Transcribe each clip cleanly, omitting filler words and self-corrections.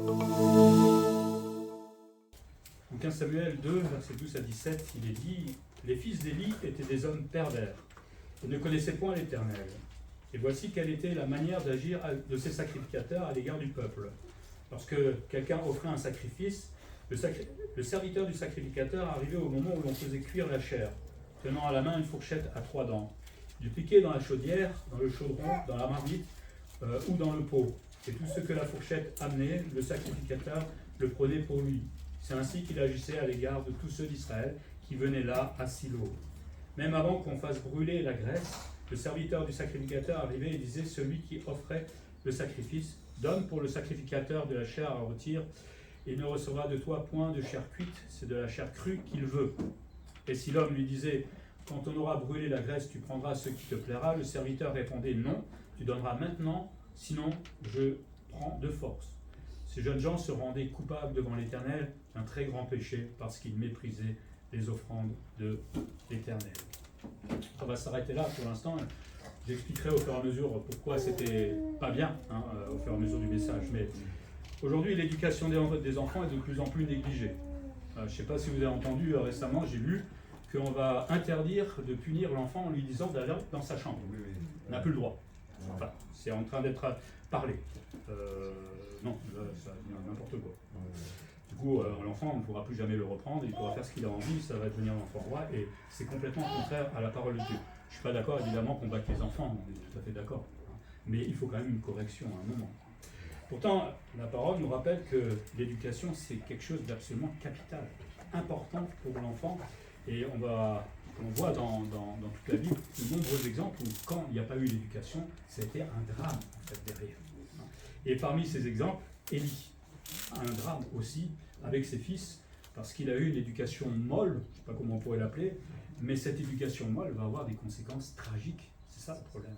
En 15 Samuel 2, versets 12 à 17, il est dit « Les fils d'Élie étaient des hommes pervers. Ils ne connaissaient point l'Éternel. Et voici quelle était la manière d'agir de ces sacrificateurs à l'égard du peuple. Lorsque quelqu'un offrait un sacrifice, le serviteur du sacrificateur arrivait au moment où l'on faisait cuire la chair, tenant à la main une fourchette à 3 dents. Il piquait dans la chaudière, dans le chaudron, dans la marmite ou dans le pot. Et tout ce que la fourchette amenait, le sacrificateur le prenait pour lui. C'est ainsi qu'il agissait à l'égard de tous ceux d'Israël qui venaient là à Silo. Même avant qu'on fasse brûler la graisse, le serviteur du sacrificateur arrivait et disait « Celui qui offrait le sacrifice, donne pour le sacrificateur de la chair à rôtir, et ne recevra de toi point de chair cuite, c'est de la chair crue qu'il veut. » Et si l'homme lui disait « Quand on aura brûlé la graisse, tu prendras ce qui te plaira », le serviteur répondait « Non, tu donneras maintenant, sinon je prends de force. » Ces jeunes gens se rendaient coupables devant l'Éternel d'un très grand péché parce qu'ils méprisaient les offrandes de l'Éternel. On va s'arrêter là pour l'instant. J'expliquerai au fur et à mesure pourquoi c'était pas bien, au fur et à mesure du message. Mais aujourd'hui, l'éducation des enfants est de plus en plus négligée. Je ne sais pas si vous avez entendu récemment, j'ai lu qu'on va interdire de punir l'enfant en lui disant d'aller dans sa chambre. On n'a plus le droit. Enfin, c'est en train d'être parlé. Non, là, ça devient n'importe quoi. Du coup, l'enfant, on ne pourra plus jamais le reprendre, il pourra faire ce qu'il a envie, ça va devenir l'enfant roi, et c'est complètement contraire à la parole de Dieu. Je ne suis pas d'accord, évidemment, qu'on batte les enfants, on est tout à fait d'accord. Mais il faut quand même une correction à un moment. Pourtant, la parole nous rappelle que l'éducation, c'est quelque chose d'absolument capital, important pour l'enfant, et on voit dans toute la Bible de nombreux exemples où, quand il n'y a pas eu l'éducation, c'était un drame, en fait, derrière. Et parmi ces exemples, Élie, un drame aussi avec ses fils, parce qu'il a eu une éducation molle, je ne sais pas comment on pourrait l'appeler, mais cette éducation molle va avoir des conséquences tragiques. C'est ça le problème.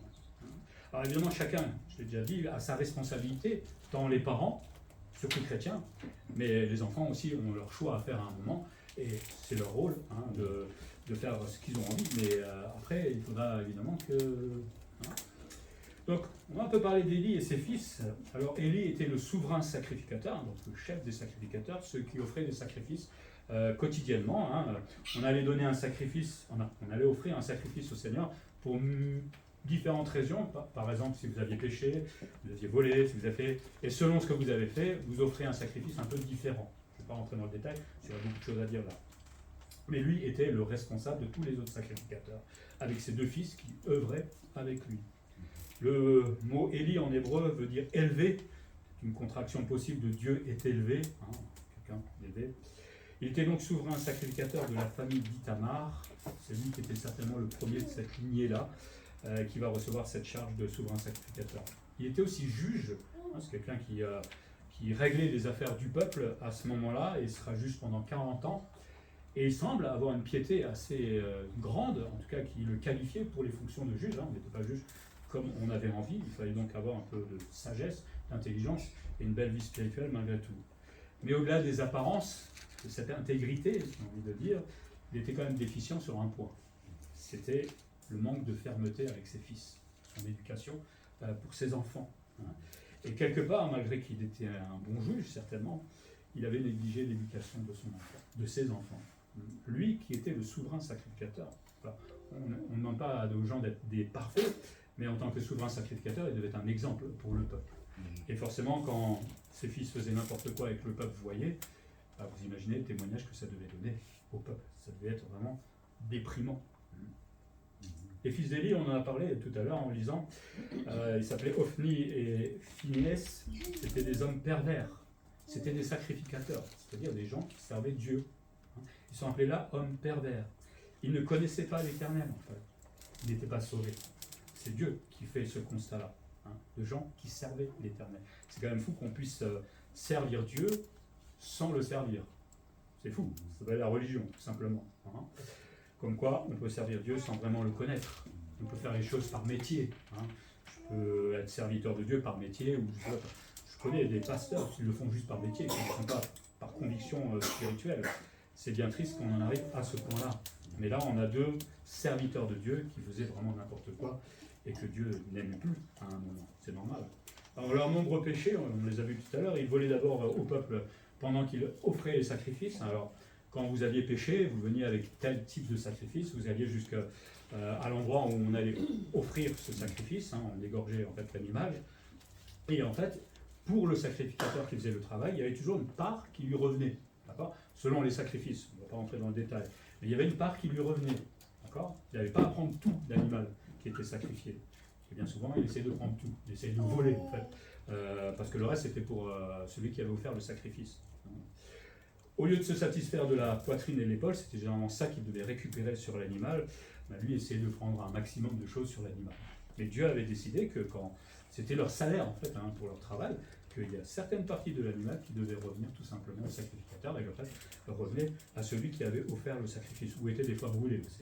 Alors évidemment, chacun, je l'ai déjà dit, a sa responsabilité, tant les parents, surtout chrétiens, mais les enfants aussi ont leur choix à faire à un moment, et c'est leur rôle de faire ce qu'ils ont envie, mais après, il faudra évidemment que... Donc, on va un peu parler d'Élie et ses fils. Alors, Élie était le souverain sacrificateur, donc le chef des sacrificateurs, ceux qui offraient des sacrifices quotidiennement. On allait donner un sacrifice, on allait offrir un sacrifice au Seigneur pour différentes raisons. Par exemple, si vous aviez péché, vous aviez volé, si vous avez fait, et selon ce que vous avez fait, vous offrez un sacrifice un peu différent. Je ne vais pas rentrer dans le détail, il y a beaucoup de choses à dire là. Mais lui était le responsable de tous les autres sacrificateurs, avec ses deux fils qui œuvraient avec lui. Le mot Élie en hébreu veut dire élevé, une contraction possible de Dieu est élevé, quelqu'un élevé. Il était donc souverain sacrificateur de la famille d'Ithamar, c'est lui qui était certainement le premier de cette lignée-là, qui va recevoir cette charge de souverain sacrificateur. Il était aussi juge, c'est quelqu'un qui réglait les affaires du peuple à ce moment-là, et sera juge pendant 40 ans. Et il semble avoir une piété assez grande, en tout cas qui le qualifiait pour les fonctions de juge. On n'était pas juge comme on avait envie, il fallait donc avoir un peu de sagesse, d'intelligence et une belle vie spirituelle malgré tout. Mais au-delà des apparences, de cette intégrité, j'ai envie de dire, il était quand même déficient sur un point. C'était le manque de fermeté avec ses fils, son éducation pour ses enfants. Et quelque part, malgré qu'il était un bon juge, certainement, il avait négligé l'éducation de son enfant, de ses enfants. Lui qui était le souverain sacrificateur. On ne demande pas aux gens d'être des parfaits, mais en tant que souverain sacrificateur, il devait être un exemple pour le peuple. Et forcément, quand ses fils faisaient n'importe quoi et que le peuple voyait, vous imaginez le témoignage que ça devait donner au peuple. Ça devait être vraiment déprimant. Les fils d'Élie, on en a parlé tout à l'heure en lisant, ils s'appelaient Ophni et Phinehas, c'était des hommes pervers, c'était des sacrificateurs, c'est-à-dire des gens qui servaient Dieu. Ils sont appelés là hommes pervers. Ils ne connaissaient pas l'Éternel en fait, ils n'étaient pas sauvés. C'est Dieu qui fait ce constat-là, de gens qui servaient l'Éternel. C'est quand même fou qu'on puisse servir Dieu sans le servir. C'est fou, ça s'appelle la religion, tout simplement. Comme quoi, on peut servir Dieu sans vraiment le connaître. On peut faire les choses par métier. Je peux être serviteur de Dieu par métier, ou je connais des pasteurs qui le font juste par métier, qui ne le font pas par conviction spirituelle. C'est bien triste qu'on en arrive à ce point-là. Mais là, on a deux serviteurs de Dieu qui faisaient vraiment n'importe quoi et que Dieu n'aime plus à un moment. C'est normal. Alors leurs nombreux péchés, on les a vus tout à l'heure, ils volaient d'abord au peuple pendant qu'il offrait les sacrifices. Alors quand vous aviez péché, vous veniez avec tel type de sacrifice, vous alliez jusqu'à l'endroit où on allait offrir ce sacrifice, on égorgeait en fait l'animal, et en fait, pour le sacrificateur qui faisait le travail, il y avait toujours une part qui lui revenait, d'accord, selon les sacrifices, on ne va pas rentrer dans le détail, mais il y avait une part qui lui revenait, d'accord, il n'avait pas à prendre tout l'animal qui était sacrifié. Et bien souvent, il essayait de prendre tout, il essayait de voler en fait, parce que le reste c'était pour celui qui avait offert le sacrifice. Au lieu de se satisfaire de la poitrine et de l'épaule, c'était généralement ça qu'il devait récupérer sur l'animal, lui essayait de prendre un maximum de choses sur l'animal. Mais Dieu avait décidé que quand c'était leur salaire en fait pour leur travail, qu'il y a certaines parties de l'animal qui devaient revenir tout simplement au sacrificateur et le reste revenait à celui qui avait offert le sacrifice, ou était des fois brûlé aussi.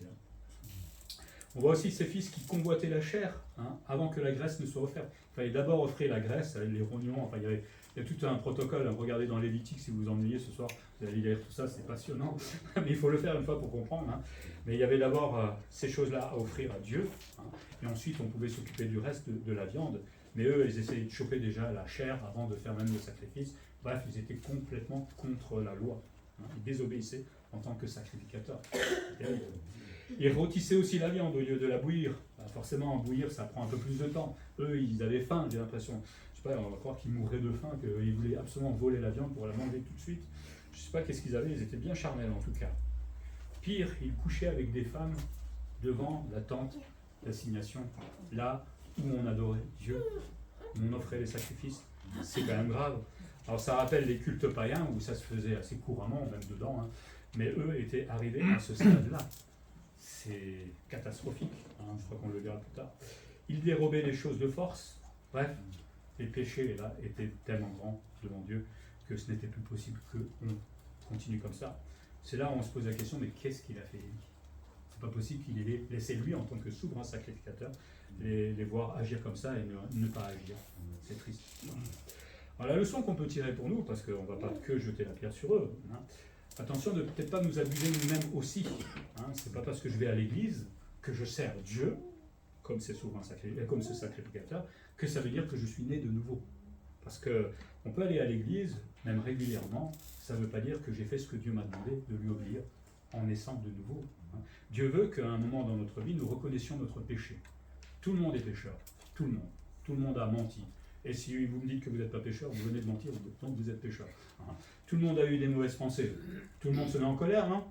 On voit aussi ces fils qui convoitaient la chair avant que la graisse ne soit offerte. Il fallait d'abord offrir la graisse, les rognons, enfin il y a tout un protocole. Regardez dans Lévitique si vous vous ennuyez ce soir, vous allez lire tout ça, c'est passionnant, mais il faut le faire une fois pour comprendre. Mais il y avait d'abord ces choses-là à offrir à Dieu, et ensuite on pouvait s'occuper du reste de la viande. Mais eux, ils essayaient de choper déjà la chair avant de faire même le sacrifice. Bref, ils étaient complètement contre la loi. Ils désobéissaient en tant que sacrificateurs. Ils rôtissaient aussi la viande au lieu de la bouillir. Forcément, bouillir, ça prend un peu plus de temps. Eux, ils avaient faim, j'ai l'impression. Je sais pas, on va croire qu'ils mourraient de faim, qu'ils voulaient absolument voler la viande pour la manger tout de suite. Je sais pas qu'est-ce qu'ils avaient, ils étaient bien charnels en tout cas. Pire, ils couchaient avec des femmes devant la tente d'assignation, là où on adorait Dieu, où on offrait les sacrifices. C'est quand même grave. Alors ça rappelle les cultes païens où ça se faisait assez couramment, même dedans, mais eux étaient arrivés à ce stade-là. C'est catastrophique, je crois qu'on le verra plus tard. Ils dérobaient les choses de force. Bref, les péchés là étaient tellement grands devant Dieu que ce n'était plus possible qu'on continue comme ça. C'est là où on se pose la question, mais qu'est-ce qu'il a fait Élie ? C'est pas possible qu'il ait laissé lui, en tant que souverain sacrificateur, les voir agir comme ça et ne pas agir. C'est triste. Alors la leçon qu'on peut tirer pour nous, parce qu'on ne va pas que jeter la pierre sur eux, attention de peut-être pas nous abuser nous-mêmes aussi. C'est pas parce que je vais à l'église que je sers Dieu, comme ce sacrificateur, que ça veut dire que je suis né de nouveau. Parce qu'on peut aller à l'église, même régulièrement, ça ne veut pas dire que j'ai fait ce que Dieu m'a demandé, de lui obéir en naissant de nouveau. Dieu veut qu'à un moment dans notre vie, nous reconnaissions notre péché. Tout le monde est pécheur, tout le monde. Tout le monde a menti. Et si vous me dites que vous n'êtes pas pécheur, vous venez de mentir, donc vous êtes pécheur. Tout le monde a eu des mauvaises pensées. Tout le monde se met en colère, non ?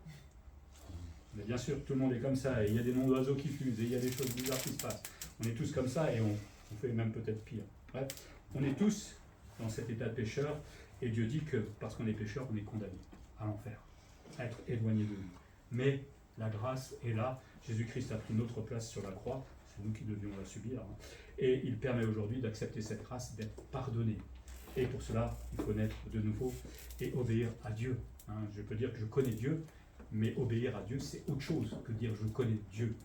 Mais bien sûr, tout le monde est comme ça, et il y a des noms d'oiseaux qui fusent, et il y a des choses bizarres qui se passent. On est tous comme ça, et on fait même peut-être pire. Bref, on est tous dans cet état de pécheur, et Dieu dit que parce qu'on est pécheur, on est condamné à l'enfer, à être éloigné de lui. Mais la grâce est là, Jésus-Christ a pris notre place sur la croix, c'est nous qui devions la subir, et il permet aujourd'hui d'accepter cette grâce, d'être pardonné. Et pour cela, il faut naître de nouveau et obéir à Dieu. Je peux dire que je connais Dieu, mais obéir à Dieu, c'est autre chose que dire je connais Dieu.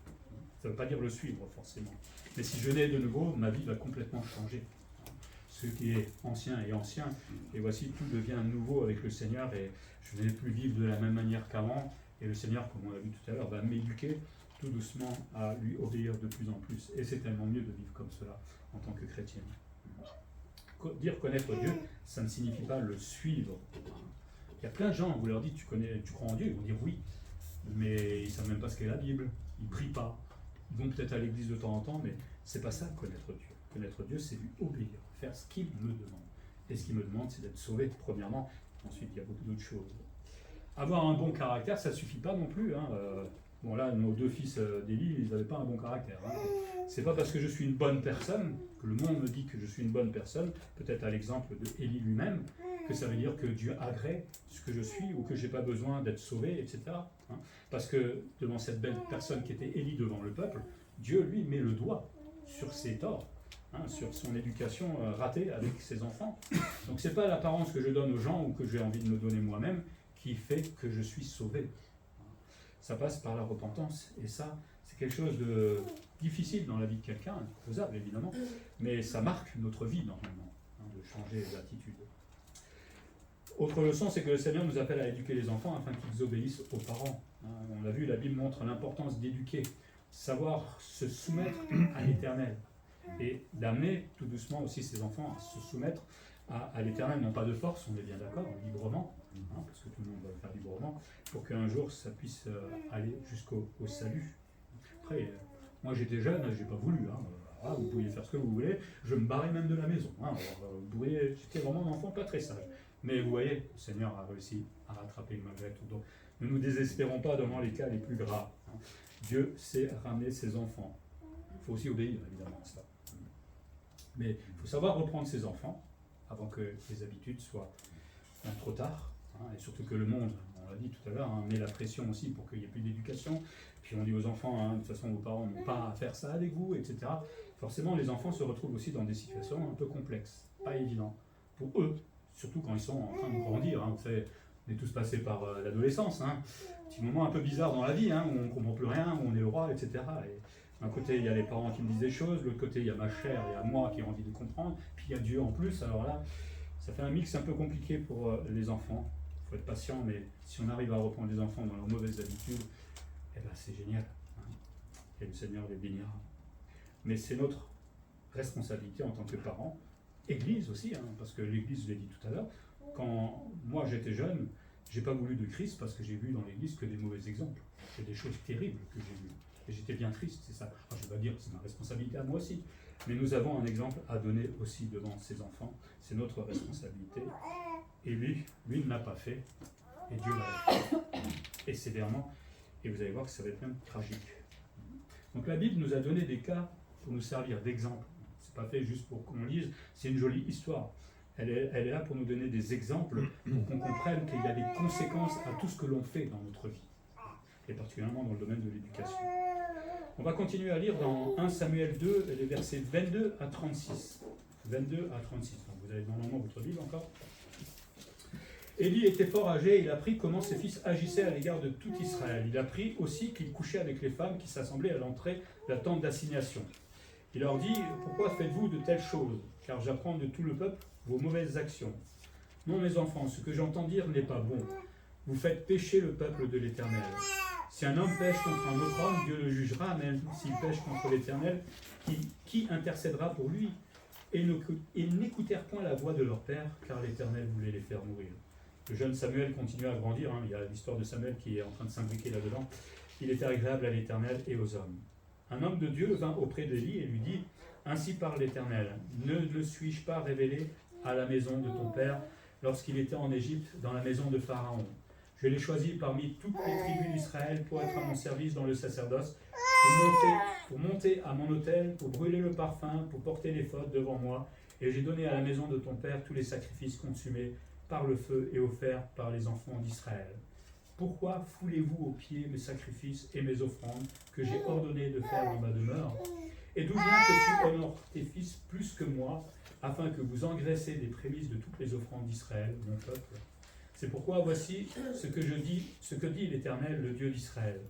Ça ne veut pas dire le suivre forcément. Mais si je nais de nouveau, ma vie va complètement changer. Ce qui est ancien est ancien, et voici tout devient nouveau avec le Seigneur, et je ne vais plus vivre de la même manière qu'avant, et le Seigneur, comme on l'a vu tout à l'heure, va m'éduquer tout doucement à lui obéir de plus en plus. Et c'est tellement mieux de vivre comme cela en tant que chrétien. Dire connaître Dieu, ça ne signifie pas le suivre. Il y a plein de gens, vous leur dites tu crois en Dieu, ils vont dire oui, mais ils ne savent même pas ce qu'est la Bible, ils ne prient pas, ils vont peut-être à l'église de temps en temps, mais c'est pas ça connaître Dieu. Connaître Dieu, c'est lui obéir, faire ce qu'il me demande. Et ce qu'il me demande, c'est d'être sauvé, premièrement. Ensuite, il y a beaucoup d'autres choses. Avoir un bon caractère, ça ne suffit pas non plus. Bon là, nos deux fils d'Élie, ils n'avaient pas un bon caractère. C'est pas parce que je suis une bonne personne, que le monde me dit que je suis une bonne personne, peut-être à l'exemple de Élie lui-même, que ça veut dire que Dieu agrée ce que je suis ou que je n'ai pas besoin d'être sauvé, etc. Parce que devant cette belle personne qui était Élie devant le peuple, Dieu lui met le doigt sur ses torts, sur son éducation ratée avec ses enfants. Donc c'est pas l'apparence que je donne aux gens ou que j'ai envie de me donner moi-même qui fait que je suis sauvé. Ça passe par la repentance, et ça, c'est quelque chose de difficile dans la vie de quelqu'un, faisable évidemment, mais ça marque notre vie normalement, de changer d'attitude. Autre leçon, c'est que le Seigneur nous appelle à éduquer les enfants afin qu'ils obéissent aux parents. On l'a vu, la Bible montre l'importance d'éduquer, savoir se soumettre à l'Éternel. et d'amener tout doucement aussi ses enfants à se soumettre à l'Éternel, non pas de force, on est bien d'accord, librement, parce que tout le monde va le faire librement, pour qu'un jour ça puisse aller jusqu'au salut. Après, moi j'étais jeune, j'ai pas voulu, vous pouviez faire ce que vous voulez, je me barrais même de la maison. J'étais vraiment un enfant pas très sage. Mais vous voyez, le Seigneur a réussi à rattraper malgré tout. Donc ne nous désespérons pas devant les cas les plus graves. Dieu sait ramener ses enfants. Il faut aussi obéir évidemment à ça. Mais il faut savoir reprendre ses enfants avant que les habitudes soient trop tard. Et surtout que le monde, on l'a dit tout à l'heure, met la pression aussi pour qu'il n'y ait plus d'éducation. Puis on dit aux enfants, de toute façon vos parents n'ont pas à faire ça avec vous, etc. Forcément, les enfants se retrouvent aussi dans des situations un peu complexes, pas évidentes pour eux, surtout quand ils sont en train de grandir. Vous savez, on est tous passés par l'adolescence, petit moment un peu bizarre dans la vie, où on ne comprend plus rien, où on est le roi, etc. Et d'un côté, il y a les parents qui me disent des choses, de l'autre côté, il y a ma chair, il y a moi qui ai envie de comprendre, puis il y a Dieu en plus. Alors là, ça fait un mix un peu compliqué pour les enfants. Il faut être patient, mais si on arrive à reprendre les enfants dans leurs mauvaises habitudes, c'est génial. Et le Seigneur les bénira. Mais c'est notre responsabilité en tant que parents, Église aussi, parce que l'Église, je l'ai dit tout à l'heure, quand moi j'étais jeune, j'ai pas voulu de Christ parce que j'ai vu dans l'Église que des mauvais exemples. C'est des choses terribles que j'ai vues. Et j'étais bien triste, c'est ça. Alors, je ne vais pas dire que c'est ma responsabilité à moi aussi, mais nous avons un exemple à donner aussi devant ses enfants. C'est notre responsabilité. Et lui ne l'a pas fait. Et Dieu l'a fait. Et sévèrement. Et vous allez voir que ça va être même tragique. Donc la Bible nous a donné des cas pour nous servir d'exemple. C'est pas fait juste pour qu'on lise, c'est une jolie histoire. Elle est là pour nous donner des exemples, pour qu'on comprenne qu'il y a des conséquences à tout ce que l'on fait dans notre vie, et particulièrement dans le domaine de l'éducation. On va continuer à lire dans 1 Samuel 2, les versets 22 à 36. 22 à 36. Donc vous avez normalement votre Bible encore. Élie était fort âgé, il apprit comment ses fils agissaient à l'égard de tout Israël. Il apprit aussi qu'il couchait avec les femmes qui s'assemblaient à l'entrée de la tente d'assignation. Il leur dit, « Pourquoi faites-vous de telles choses? Car j'apprends de tout le peuple vos mauvaises actions. Non, mes enfants, ce que j'entends dire n'est pas bon. Vous faites pécher le peuple de l'Éternel. Si un homme pêche contre un autre homme, Dieu le jugera, même s'il pêche contre l'Éternel, qui intercédera pour lui? Et ils n'écoutèrent point la voix de leur père, car l'Éternel voulait les faire mourir. » Le jeune Samuel continuait à grandir, il y a l'histoire de Samuel qui est en train de s'imbriquer là-dedans. Il était agréable à l'Éternel et aux hommes. Un homme de Dieu vint auprès d'Élie et lui dit, « Ainsi parle l'Éternel, ne le suis-je pas révélé à la maison de ton père lorsqu'il était en Égypte, dans la maison de Pharaon? Je l'ai choisi parmi toutes les tribus d'Israël pour être à mon service dans le sacerdoce, pour monter à mon autel, pour brûler le parfum, pour porter les fautes devant moi. Et j'ai donné à la maison de ton père tous les sacrifices consumés par le feu et offerts par les enfants d'Israël. Pourquoi foulez-vous aux pieds mes sacrifices et mes offrandes que j'ai ordonné de faire dans ma demeure? Et d'où vient que tu honores tes fils plus que moi, afin que vous engraissez des prémices de toutes les offrandes d'Israël, mon peuple? C'est pourquoi voici ce que dit l'Éternel, le Dieu d'Israël.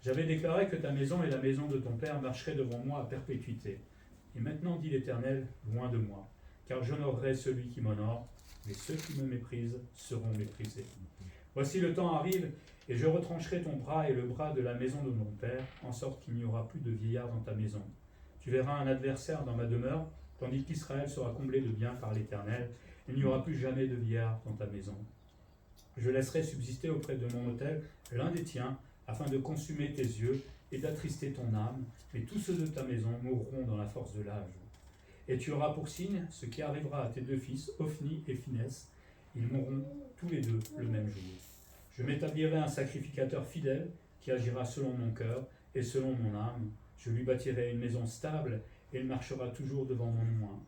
J'avais déclaré que ta maison et la maison de ton père marcheraient devant moi à perpétuité. Et maintenant, dit l'Éternel, loin de moi, car j'honorerai celui qui m'honore, mais ceux qui me méprisent seront méprisés. Voici le temps arrive, et je retrancherai ton bras et le bras de la maison de mon père, en sorte qu'il n'y aura plus de vieillard dans ta maison. Tu verras un adversaire dans ma demeure, tandis qu'Israël sera comblé de bien par l'Éternel. Il n'y aura plus jamais de vieillard dans ta maison. Je laisserai subsister auprès de mon autel l'un des tiens, afin de consumer tes yeux et d'attrister ton âme, mais tous ceux de ta maison mourront dans la force de l'âge. Et tu auras pour signe ce qui arrivera à tes deux fils, Ophni et Phinehas. Ils mourront tous les deux le même jour. Je m'établirai un sacrificateur fidèle qui agira selon mon cœur et selon mon âme. Je lui bâtirai une maison stable et il marchera toujours devant mon nom.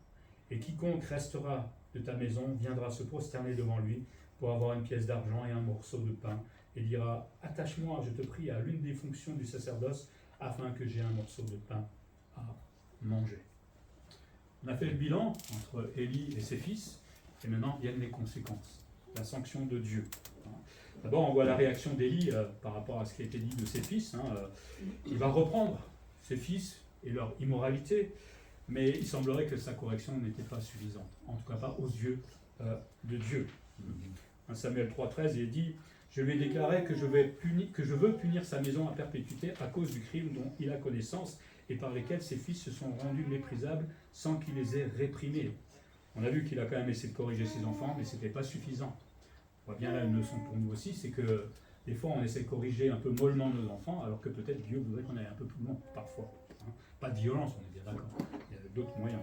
Et quiconque restera de ta maison viendra se prosterner devant lui pour avoir une pièce d'argent et un morceau de pain et dira « Attache-moi, je te prie, à l'une des fonctions du sacerdoce afin que j'aie un morceau de pain à manger. » On a fait le bilan entre Élie et ses fils, et maintenant viennent les conséquences, la sanction de Dieu. D'abord, on voit la réaction d'Élie par rapport à ce qui a été dit de ses fils. Il va reprendre ses fils et leur immoralité, mais il semblerait que sa correction n'était pas suffisante, en tout cas pas aux yeux de Dieu. 1 Samuel 3,13, il dit « Je lui ai déclaré que je veux punir sa maison à perpétuité à cause du crime dont il a connaissance, et par lesquels ses fils se sont rendus méprisables sans qu'il les ait réprimés. On a vu qu'il a quand même essayé de corriger ses enfants, mais ce n'était pas suffisant. On voit bien là une leçon pour nous aussi, c'est que des fois on essaie de corriger un peu mollement nos enfants, alors que peut-être Dieu voudrait qu'on aille un peu plus loin, parfois. Hein. Pas de violence, on est bien d'accord, il y a d'autres moyens.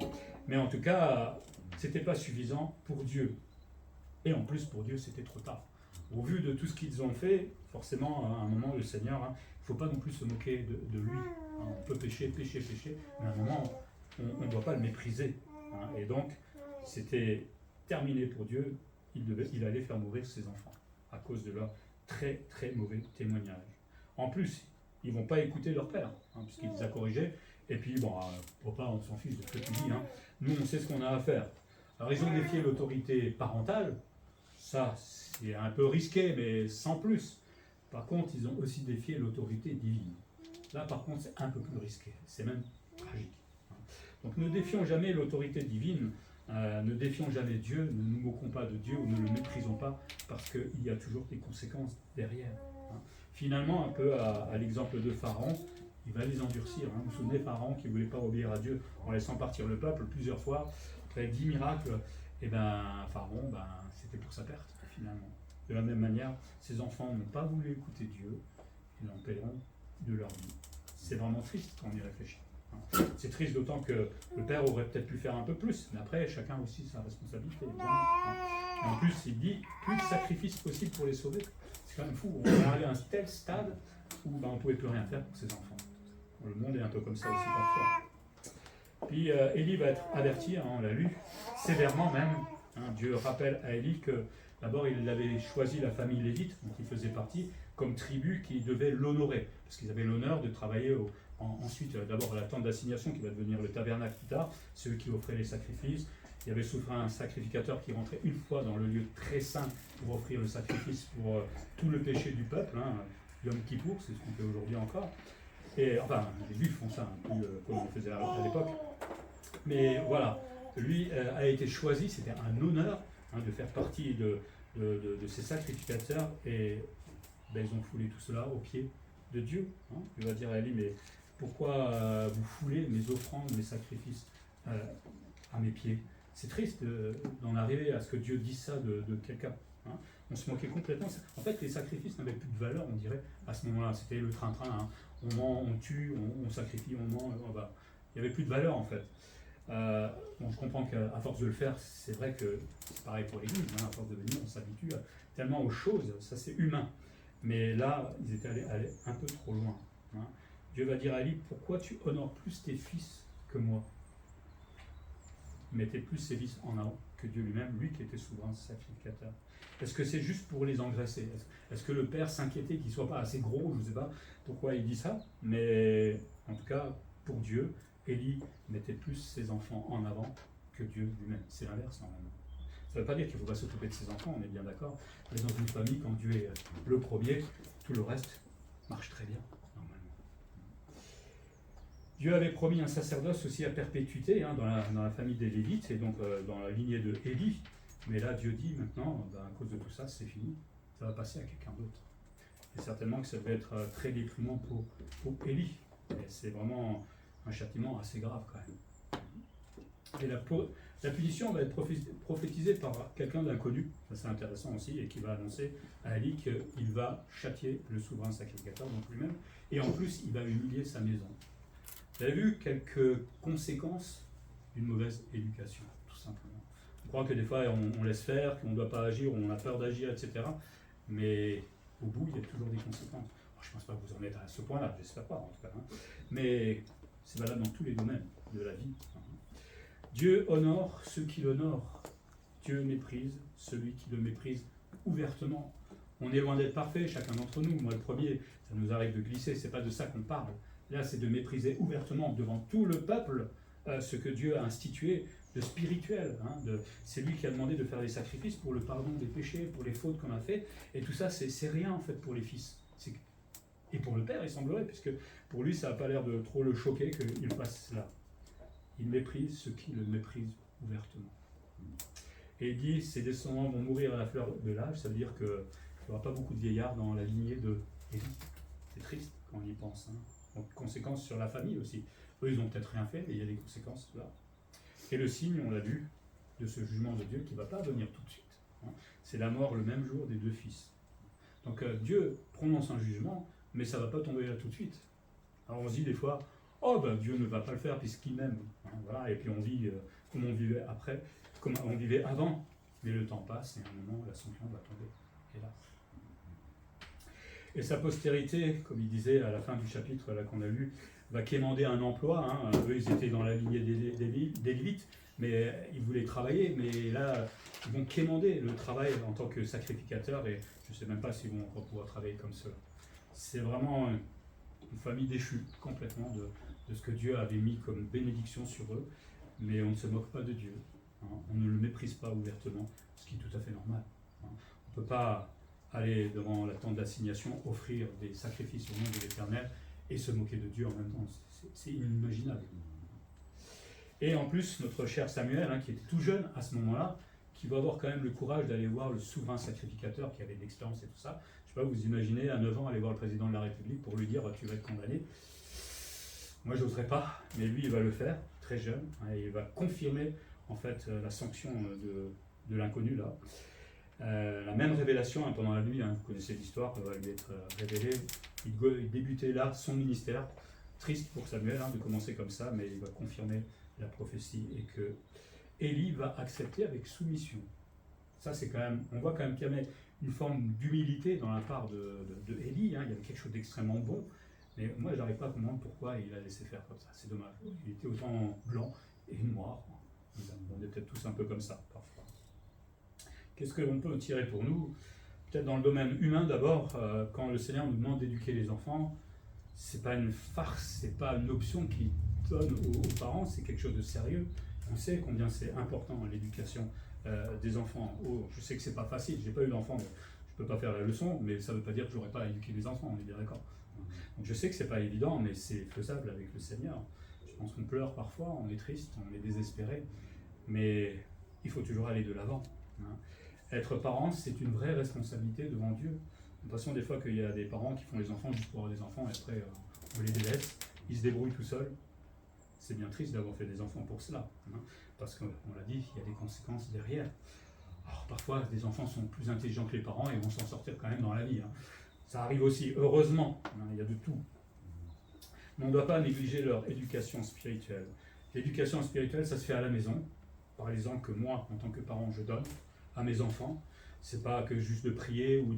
Mais en tout cas, c'était pas suffisant pour Dieu. Et en plus, pour Dieu, c'était trop tard. Au vu de tout ce qu'ils ont fait, forcément, à un moment, le Seigneur, il ne faut pas non plus se moquer de lui. Hein. On peut pécher, mais à un moment, on ne doit pas le mépriser. Hein. Et donc, c'était terminé pour Dieu, il allait faire mourir ses enfants, à cause de leur très très mauvais témoignage. En plus, ils ne vont pas écouter leur père, hein, puisqu'il les a corrigés, et puis, bon, papa, on s'en fiche de ce que tu dis, hein. Nous, on sait ce qu'on a à faire. Alors, ils ont défié l'autorité parentale, ça, c'est un peu risqué, mais sans plus. Par contre, ils ont aussi défié l'autorité divine. Là, par contre, c'est un peu plus risqué, c'est même tragique. Donc, ne défions jamais l'autorité divine, ne défions jamais Dieu, ne nous moquons pas de Dieu ou ne le méprisons pas, parce qu'il y a toujours des conséquences derrière. Finalement, un peu à l'exemple de Pharaon, il va les endurcir. Vous vous souvenez, Pharaon qui ne voulait pas obéir à Dieu en laissant partir le peuple plusieurs fois, après 10 miracles, et Pharaon, c'était pour sa perte, finalement. De la même manière, ses enfants n'ont pas voulu écouter Dieu, ils en paieront de leur vie. C'est vraiment triste quand on y réfléchit. C'est triste d'autant que le père aurait peut-être pu faire un peu plus, mais après, chacun a aussi sa responsabilité, évidemment. Et en plus, il dit, plus de sacrifices possible pour les sauver. C'est quand même fou, on est arrivé à un tel stade où on ne pouvait plus rien faire pour ses enfants. Le monde est un peu comme ça aussi parfois. Puis Élie va être averti, on l'a lu, sévèrement même. Dieu rappelle à Élie que d'abord il avait choisi la famille lévite, dont il faisait partie, comme tribu qui devait l'honorer, parce qu'ils avaient l'honneur de travailler ensuite, d'abord à la tente d'assignation qui va devenir le tabernacle plus tard, c'est eux qui offraient les sacrifices. Il y avait souvent un sacrificateur qui rentrait une fois dans le lieu très saint pour offrir le sacrifice pour tout le péché du peuple, Yom Kippour, c'est ce qu'on fait aujourd'hui encore. Et, enfin, les Juifs font ça, plus comme on faisait à l'époque. Mais voilà, lui a été choisi, c'était un honneur de faire partie de ces sacrificateurs, et ils ont foulé tout cela aux pieds de Dieu. Il va dire à Élie, mais pourquoi vous foulez mes offrandes, mes sacrifices à mes pieds? C'est triste d'en arriver à ce que Dieu dise ça de quelqu'un. On se moquait complètement. En fait, les sacrifices n'avaient plus de valeur, on dirait, à ce moment-là. C'était le train-train. On ment, on tue, on sacrifie, on ment. Il n'y avait plus de valeur, en fait. Je comprends qu'à force de le faire, c'est vrai que c'est pareil pour l'Église. À force de venir, on s'habitue tellement aux choses. Ça, c'est humain. Mais là, ils étaient allés un peu trop loin. Dieu va dire à Élie, pourquoi tu honores plus tes fils que moi? Mettez plus ses fils en avant que Dieu lui-même, lui qui était souverain sacrificateur. Est-ce que c'est juste pour les engraisser? Est-ce que le père s'inquiétait qu'ils ne soient pas assez gros? Je ne sais pas pourquoi il dit ça, mais en tout cas, pour Dieu, Élie mettait plus ses enfants en avant que Dieu lui-même. C'est l'inverse normalement. Ça ne veut pas dire qu'il ne faut pas s'occuper de ses enfants, on est bien d'accord. Mais dans une famille, quand Dieu est le premier, tout le reste marche très bien, normalement. Dieu avait promis un sacerdoce aussi à perpétuité dans la famille des Lévites, et donc dans la lignée de Élie. Mais là, Dieu dit maintenant, à cause de tout ça, c'est fini, ça va passer à quelqu'un d'autre. Et certainement que ça devait être très déprimant pour Élie. Et c'est vraiment un châtiment assez grave quand même. Et la punition va être prophétisée par quelqu'un d'inconnu, ça c'est intéressant aussi, et qui va annoncer à Élie qu'il va châtier le souverain sacrificateur, donc lui-même, et en plus il va humilier sa maison. Vous avez vu quelques conséquences d'une mauvaise éducation, tout simplement. On croit que des fois on laisse faire, qu'on ne doit pas agir, on a peur d'agir, etc. Mais au bout, il y a toujours des conséquences. Alors, je ne pense pas que vous en êtes à ce point-là, j'espère pas en tout cas. Mais c'est valable dans tous les domaines de la vie. Dieu honore ceux qui l'honorent. Dieu méprise celui qui le méprise ouvertement. On est loin d'être parfait, chacun d'entre nous. Moi, le premier, ça nous arrive de glisser, c'est pas de ça qu'on parle. Là, c'est de mépriser ouvertement devant tout le peuple ce que Dieu a institué de spirituel. C'est lui qui a demandé de faire des sacrifices pour le pardon des péchés, pour les fautes qu'on a fait. Et tout ça, c'est rien en fait pour les fils. Et pour le père, il semblerait, puisque pour lui, ça n'a pas l'air de trop le choquer qu'il fasse cela. Il méprise ceux qui le méprisent ouvertement. Et il dit, ses descendants vont mourir à la fleur de l'âge, ça veut dire qu'il n'y aura pas beaucoup de vieillards dans la lignée de Élie. C'est triste quand on y pense. Donc, conséquence sur la famille aussi. Eux, ils n'ont peut-être rien fait, mais il y a des conséquences là. Et le signe, on l'a vu, de ce jugement de Dieu qui ne va pas venir tout de suite. Hein. C'est la mort le même jour des deux fils. Donc Dieu prononce un jugement, mais ça ne va pas tomber là tout de suite. Alors on se dit des fois, oh ben Dieu ne va pas le faire puisqu'il m'aime. Hein, voilà. Et puis on vit comme on vivait après, comme on vivait avant. Mais le temps passe et à un moment, la sanction va tomber. Hélas. Et sa postérité, comme il disait à la fin du chapitre là qu'on a lu, va quémander un emploi. Hein. Eux, ils étaient dans la lignée des Lévites, mais ils voulaient travailler. Mais là, ils vont quémander le travail en tant que sacrificateurs. Et je ne sais même pas s'ils vont encore pouvoir travailler comme cela. C'est vraiment une famille déchue complètement de ce que Dieu avait mis comme bénédiction sur eux. Mais on ne se moque pas de Dieu. Hein. On ne le méprise pas ouvertement, ce qui est tout à fait normal. Hein. On ne peut pas aller devant la tente d'assignation, offrir des sacrifices au nom de l'Éternel et se moquer de Dieu en même temps. C'est inimaginable. Et en plus, notre cher Samuel, hein, qui était tout jeune à ce moment-là, qui va avoir quand même le courage d'aller voir le souverain sacrificateur qui avait de l'expérience et tout ça. Je ne sais pas, vous imaginez à 9 ans aller voir le président de la République pour lui dire tu vas être condamné. Moi, je n'oserais pas, mais lui, il va le faire, très jeune, hein, et il va confirmer en fait la sanction de l'inconnu là. La même révélation hein, pendant la nuit, hein, vous connaissez l'histoire, va lui être révélée. Il débutait là son ministère. Triste pour Samuel hein, de commencer comme ça, mais il va confirmer la prophétie et que Élie va accepter avec soumission. Ça, c'est quand même, on voit quand même qu'il y avait une forme d'humilité dans la part de Élie. Hein, il y avait quelque chose d'extrêmement bon, mais moi, je n'arrive pas à comprendre pourquoi il a laissé faire comme ça. C'est dommage. Il était autant blanc et noir. On est peut-être tous un peu comme ça parfois. Qu'est-ce qu'on peut tirer pour nous? Peut-être dans le domaine humain d'abord, quand le Seigneur nous demande d'éduquer les enfants, c'est pas une farce, c'est pas une option qu'il donne aux parents, c'est quelque chose de sérieux. On sait combien c'est important l'éducation des enfants. Oh, je sais que c'est pas facile, j'ai pas eu d'enfant, mais je peux pas faire la leçon, mais ça veut pas dire que j'aurais pas à éduquer les enfants, on est bien d'accord. Donc je sais que c'est pas évident, mais c'est faisable avec le Seigneur. Je pense qu'on pleure parfois, on est triste, on est désespéré, mais il faut toujours aller de l'avant. Hein. Être parent, c'est une vraie responsabilité devant Dieu. J'ai l'impression des fois qu'il y a des parents qui font les enfants juste pour avoir des enfants et après on les délaisse, ils se débrouillent tout seuls. C'est bien triste d'avoir fait des enfants pour cela, hein, parce qu'on l'a dit, il y a des conséquences derrière. Alors parfois, des enfants sont plus intelligents que les parents et vont s'en sortir quand même dans la vie. Hein. Ça arrive aussi, heureusement, hein, il y a de tout. Mais on ne doit pas négliger leur éducation spirituelle. L'éducation spirituelle, ça se fait à la maison, par l'exemple que moi, en tant que parent, je donne à mes enfants. C'est pas que juste de prier ou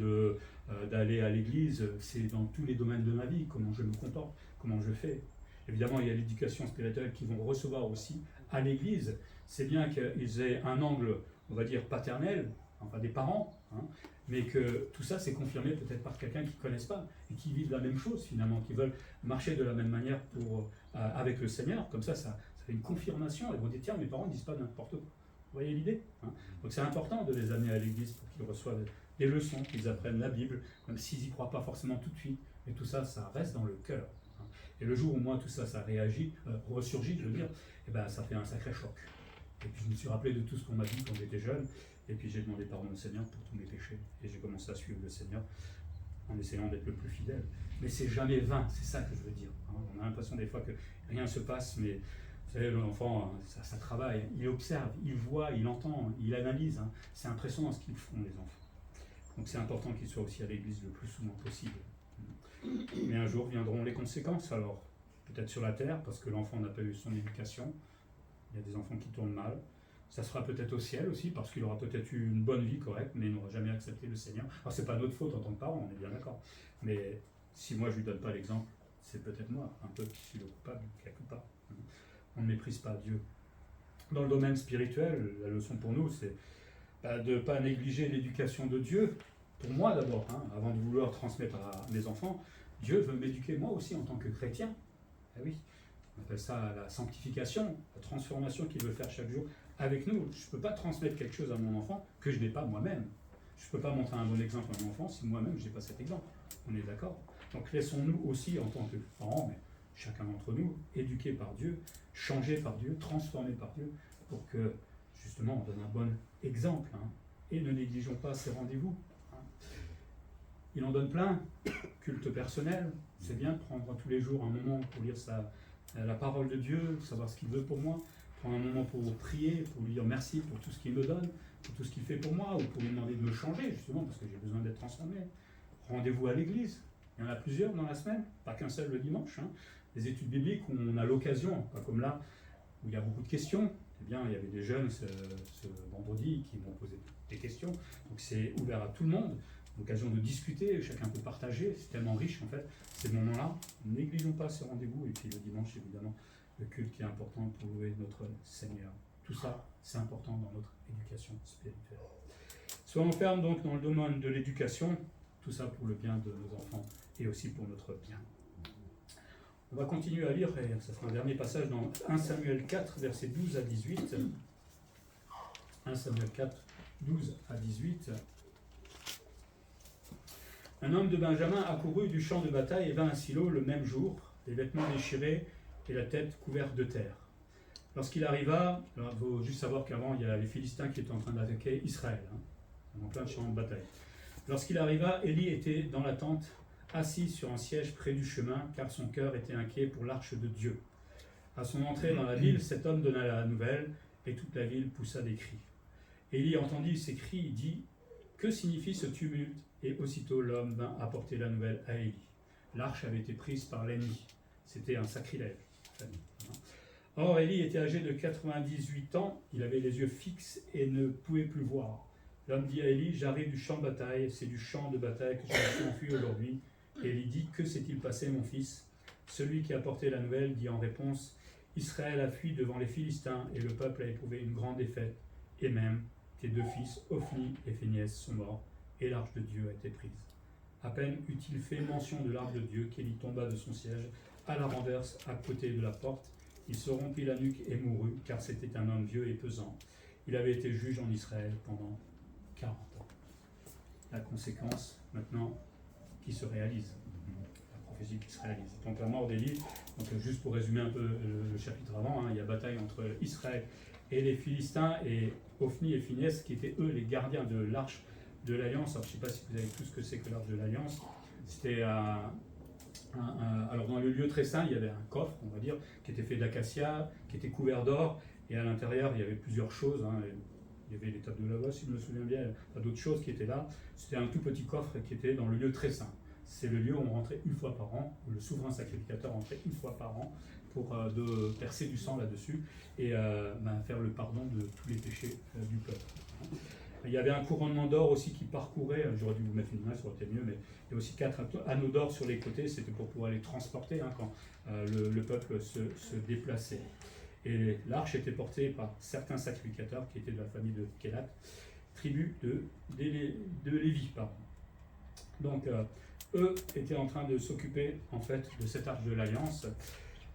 d'aller à l'église, c'est dans tous les domaines de ma vie, comment je me comporte, comment je fais. Évidemment, il y a l'éducation spirituelle qu'ils vont recevoir aussi à l'église. C'est bien qu'ils aient un angle, on va dire, paternel, enfin des parents, hein, mais que tout ça, c'est confirmé peut-être par quelqu'un qu'ils ne connaissent pas et qui vivent la même chose finalement, qui veulent marcher de la même manière avec le Seigneur. Comme ça fait une confirmation. Ils vont dire, tiens, mes parents ne disent pas n'importe quoi. Vous voyez l'idée, hein? Donc c'est important de les amener à l'église pour qu'ils reçoivent des leçons, qu'ils apprennent la Bible, même s'ils n'y croient pas forcément tout de suite. Mais tout ça, ça reste dans le cœur. Hein. Et le jour où moi, tout ça, ça ressurgit, je veux dire, et ben, ça fait un sacré choc. Et puis je me suis rappelé de tout ce qu'on m'a dit quand j'étais jeune. Et puis j'ai demandé pardon au Seigneur pour tous mes péchés. Et j'ai commencé à suivre le Seigneur en essayant d'être le plus fidèle. Mais c'est jamais vain, c'est ça que je veux dire. Hein. On a l'impression des fois que rien ne se passe, mais vous savez, l'enfant, ça travaille, il observe, il voit, il entend, il analyse. Hein. C'est impressionnant ce qu'ils font, les enfants. Donc c'est important qu'ils soient aussi à l'église le plus souvent possible. Mais un jour viendront les conséquences, alors peut-être sur la terre, parce que l'enfant n'a pas eu son éducation. Il y a des enfants qui tournent mal. Ça sera peut-être au ciel aussi, parce qu'il aura peut-être eu une bonne vie correcte, mais il n'aura jamais accepté le Seigneur. Alors c'est pas notre faute en tant que parent, on est bien d'accord. Mais si moi je lui donne pas l'exemple, c'est peut-être moi, un peu qui suis le coupable, quelque part. On ne méprise pas Dieu. Dans le domaine spirituel, la leçon pour nous, c'est de ne pas négliger l'éducation de Dieu. Pour moi d'abord, hein, avant de vouloir transmettre à mes enfants, Dieu veut m'éduquer moi aussi en tant que chrétien. Eh oui, on appelle ça la sanctification, la transformation qu'il veut faire chaque jour avec nous. Je ne peux pas transmettre quelque chose à mon enfant que je n'ai pas moi-même. Je ne peux pas montrer un bon exemple à mon enfant si moi-même je n'ai pas cet exemple. On est d'accord? Donc laissons-nous aussi en tant que parents, mais chacun d'entre nous, éduqués par Dieu, changés par Dieu, transformés par Dieu, pour que justement on donne un bon exemple. Hein, et ne négligeons pas ces rendez-vous. Hein. Il en donne plein, culte personnel, c'est bien de prendre tous les jours un moment pour lire la parole de Dieu, savoir ce qu'il veut pour moi, prendre un moment pour prier, pour lui dire merci pour tout ce qu'il me donne, pour tout ce qu'il fait pour moi, ou pour lui demander de me changer, justement, parce que j'ai besoin d'être transformé. Rendez-vous à l'église. Il y en a plusieurs dans la semaine, pas qu'un seul le dimanche. Des études bibliques où on a l'occasion, pas comme là, où il y a beaucoup de questions. Eh bien, il y avait des jeunes ce vendredi qui m'ont posé des questions. Donc c'est ouvert à tout le monde, l'occasion de discuter, chacun peut partager. C'est tellement riche en fait, ces moments-là. Négligeons pas ce rendez-vous. Et puis le dimanche, évidemment, le culte qui est important pour louer notre Seigneur. Tout ça, c'est important dans notre éducation spirituelle. Soyons fermes donc dans le domaine de l'éducation, tout ça pour le bien de nos enfants et aussi pour notre bien. On va continuer à lire, et ça sera un dernier passage dans 1 Samuel 4, versets 12 à 18. 1 Samuel 4, 12 à 18. Un homme de Benjamin accourut du champ de bataille et vint à Silo le même jour, les vêtements déchirés et la tête couverte de terre. Lorsqu'il arriva, alors il faut juste savoir qu'avant il y a les Philistins qui étaient en train d'attaquer Israël, en plein champ de bataille. Lorsqu'il arriva, Élie était dans la tente, assis sur un siège près du chemin, car son cœur était inquiet pour l'arche de Dieu. À son entrée dans la ville, cet homme donna la nouvelle, et toute la ville poussa des cris. Élie entendit ces cris et dit « Que signifie ce tumulte ?» Et aussitôt l'homme vint apporter la nouvelle à Élie. L'arche avait été prise par l'ennemi. C'était un sacrilège. Or, Élie était âgé de 98 ans, il avait les yeux fixes et ne pouvait plus voir. L'homme dit à Élie, j'arrive du champ de bataille, c'est du champ de bataille que je me suis enfui aujourd'hui. Et Élie dit, que s'est-il passé, mon fils? Celui qui a porté la nouvelle dit en réponse, Israël a fui devant les Philistins et le peuple a éprouvé une grande défaite. Et même, tes deux fils, Ophni et Phéniès, sont morts et l'arche de Dieu a été prise. À peine eut-il fait mention de l'arche de Dieu qu'Élie tomba de son siège à la renverse à côté de la porte. Il se rompit la nuque et mourut, car c'était un homme vieux et pesant. Il avait été juge en Israël pendant 40 ans. La conséquence, maintenant, qui se réalise. La prophétie qui se réalise. Donc la mort d'Élie, donc juste pour résumer un peu le chapitre avant, il y a bataille entre Israël et les Philistins, et Ophni et Phinehas, qui étaient eux les gardiens de l'arche de l'Alliance. Alors je ne sais pas si vous savez tout ce que c'est que l'arche de l'Alliance. C'était alors dans le lieu très saint, il y avait un coffre, on va dire, qui était fait d'acacia, qui était couvert d'or, et à l'intérieur, il y avait plusieurs choses. Il y avait les tables de lavage, si je me souviens bien, il y a d'autres choses qui étaient là. C'était un tout petit coffre qui était dans le lieu très saint. C'est le lieu où on rentrait une fois par an, où le souverain sacrificateur rentrait une fois par an pour de percer du sang là-dessus et faire le pardon de tous les péchés du peuple. Il y avait un couronnement d'or aussi qui parcourait, j'aurais dû vous mettre une image, ça aurait été mieux, mais il y a aussi 4 anneaux d'or sur les côtés, c'était pour pouvoir les transporter quand le peuple se déplaçait. Et l'arche était portée par certains sacrificateurs qui étaient de la famille de Kélat, tribu de Lévi. Donc eux étaient en train de s'occuper en fait de cette arche de l'Alliance,